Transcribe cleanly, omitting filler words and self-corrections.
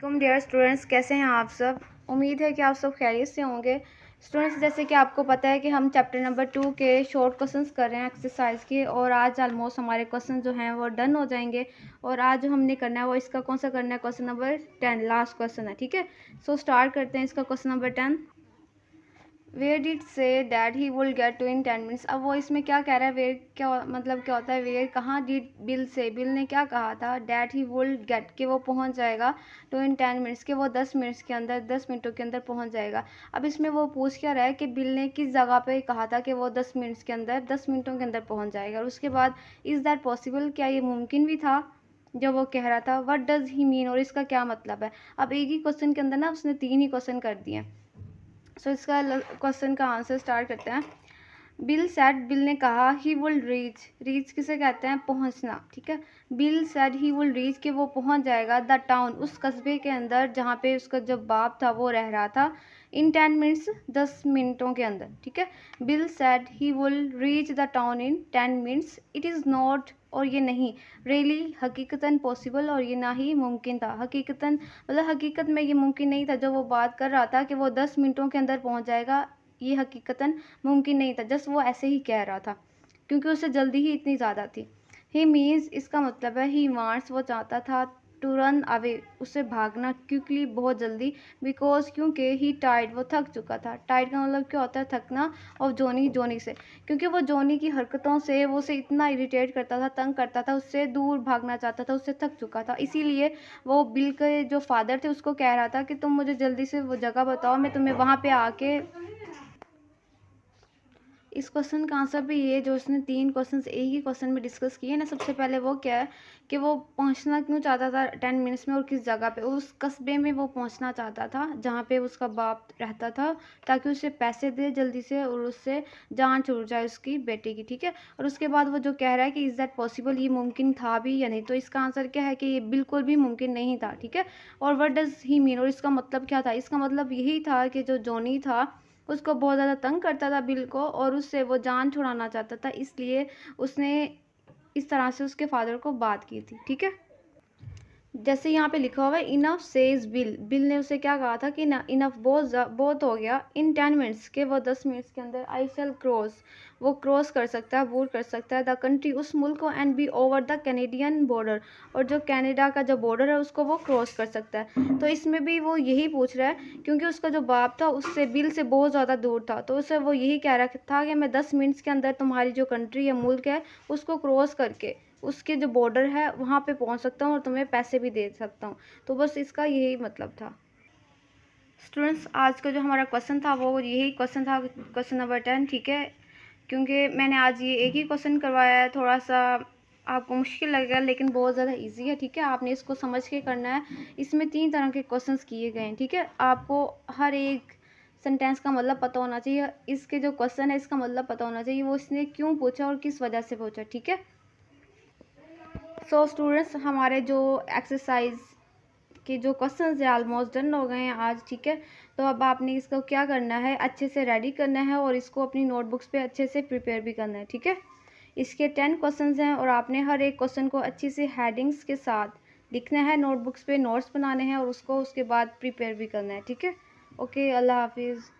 वालेकुम dear students, कैसे हैं आप सब। उम्मीद है कि आप सब खैरियत से होंगे। स्टूडेंट्स, जैसे कि आपको पता है कि हम चैप्टर नंबर 2 के शॉर्ट क्वेश्चंस कर रहे हैं एक्सरसाइज के, और आज ऑलमोस्ट हमारे क्वेश्चन जो हैं वो डन हो जाएंगे। और आज जो हमने करना है वो इसका कौन सा करना है, क्वेश्चन नंबर 10, लास्ट क्वेश्चन है। ठीक है, सो स्टार्ट करते हैं इसका question number 10। Where did say that he will get to in 10 minutes. अब वो इसमें क्या कह रहा है, वेयर क्या मतलब क्या होता है, वेयर कहाँ, डिड बिल से, बिल ने क्या कहा था, डैट ही विल गेट के वो पहुंच जाएगा, टू इन 10 मिनट्स के वो 10 मिनट्स के अंदर, 10 मिनटों के अंदर पहुंच जाएगा। अब इसमें वो पूछ क्या रहा है कि बिल ने किस जगह पे कहा था कि वो 10 मिनट्स के अंदर, 10 मिनटों के अंदर पहुंच जाएगा। और उसके बाद इज़ दैट पॉसिबल, क्या ये मुमकिन भी था जो वो कह रहा था। व्हाट डज ही मीन, और इसका क्या मतलब है। अब एक ही क्वेश्चन के अंदर ना उसने 3 ही क्वेश्चन कर दिए। सो इसका क्वेश्चन का आंसर स्टार्ट करते हैं। बिल सेड, बिल ने कहा, ही विल रीच, रीच किसे कहते हैं, पहुंचना। ठीक है, bill said he will reach के वो पहुंच जाएगा, द टाउन, उस कस्बे के अंदर जहाँ पे उसका जो बाप था वो रह रहा था, इन 10 मिनट्स, 10 मिनटों के अंदर। ठीक है, bill said he will reach the town in 10 minutes. It is not, और ये नहीं, रियली हकीकतन पॉसिबल, और ये ना ही मुमकिन था। हकीकतन मतलब हकीकत में ये मुमकिन नहीं था, जो वो बात कर रहा था कि वो 10 मिनटों के अंदर पहुंच जाएगा, ये हकीकतन मुमकिन नहीं था। जस्ट वो ऐसे ही कह रहा था क्योंकि उसे जल्दी ही इतनी ज़्यादा थी। ही मीन्स, इसका मतलब है ही वांट्स, वो चाहता था, टू रन अवे, उससे भागना, क्विकली, बहुत जल्दी, बिकॉज, क्योंकि ही टाइड, वो थक चुका था। टाइड का मतलब क्या होता है, थकना, और जोनी, जोनी से, क्योंकि वो जोनी की हरकतों से वो उसे इतना इरिटेट करता था, तंग करता था, उससे दूर भागना चाहता था, उससे थक चुका था। इसीलिए वो बिल के जो फादर थे उसको कह रहा था कि तुम मुझे जल्दी से वो जगह बताओ, मैं तुम्हें वहाँ पे आके। इस क्वेश्चन का आंसर भी ये, जो उसने 3 क्वेश्चंस एक ही क्वेश्चन में डिस्कस किए ना, सबसे पहले वो क्या है कि वो पहुंचना क्यों चाहता था 10 मिनट्स में, और किस जगह पे, उस कस्बे में वो पहुंचना चाहता था जहाँ पे उसका बाप रहता था, ताकि उसे पैसे दे जल्दी से और उससे जान छूट जाए उसकी बेटे की। ठीक है, और उसके बाद वो जो कह रहा है कि इज़ दैट पॉसिबल, ये मुमकिन था भी या नहीं, तो इसका आंसर क्या है कि ये बिल्कुल भी मुमकिन नहीं था। ठीक है, और व्हाट डज ही मीन, और इसका मतलब क्या था, इसका मतलब यही था कि जो जॉनी था उसको बहुत ज़्यादा तंग करता था बिल को, और उससे वो जान छुड़ाना चाहता था, इसलिए उसने इस तरह से उसके फादर को बात की थी। ठीक है, जैसे यहाँ पे लिखा हुआ है, इनफ सेज बिल, बिल ने उसे क्या कहा था कि ना, इनफ, बहुत हो गया, इन 10 मिनट्स के, वो 10 मिनट्स के अंदर, आई शैल क्रॉस, वो क्रॉस कर सकता है, अबूर कर सकता है, द कंट्री, उस मुल्क को, and be over the Canadian border, और जो कनाडा का जो बॉर्डर है उसको वो क्रॉस कर सकता है। तो इसमें भी वो यही पूछ रहा है, क्योंकि उसका जो बाप था उससे, बिल से बहुत ज़्यादा दूर था, तो उसे वो यही कह रहा था कि मैं 10 मिनट्स के अंदर तुम्हारी जो कंट्री या मुल्क है उसको क्रॉस करके उसके जो बॉर्डर है वहाँ पे पहुँच सकता हूँ और तुम्हें पैसे भी दे सकता हूँ। तो बस इसका यही मतलब था। स्टूडेंट्स, आज का जो हमारा क्वेश्चन था वो यही क्वेश्चन था, क्वेश्चन नंबर 10। ठीक है, क्योंकि मैंने आज ये एक ही क्वेश्चन करवाया है, थोड़ा सा आपको मुश्किल लगेगा लेकिन बहुत ज़्यादा इजी है। ठीक है, आपने इसको समझ के करना है। इसमें 3 तरह के क्वेश्चंस किए गए हैं। ठीक है, आपको हर एक सेंटेंस का मतलब पता होना चाहिए, इसके जो क्वेश्चन है इसका मतलब पता होना चाहिए, वो इसने क्यों पूछा और किस वजह से पूछा। ठीक है, सो स्टूडेंट्स, हमारे जो एक्सरसाइज के जो क्वेश्चंस है ऑलमोस्ट डन हो गए हैं आज। ठीक है, तो अब आपने इसको क्या करना है, अच्छे से रेडी करना है और इसको अपनी नोटबुक्स पे अच्छे से प्रिपेयर भी करना है। ठीक है, इसके 10 क्वेश्चंस हैं और आपने हर एक क्वेश्चन को अच्छी से हेडिंग्स के साथ लिखना है, नोटबुक्स पे नोट्स बनाने हैं और उसको उसके बाद प्रिपेयर भी करना है। ठीक है, ओके, अल्लाह हाफिज़।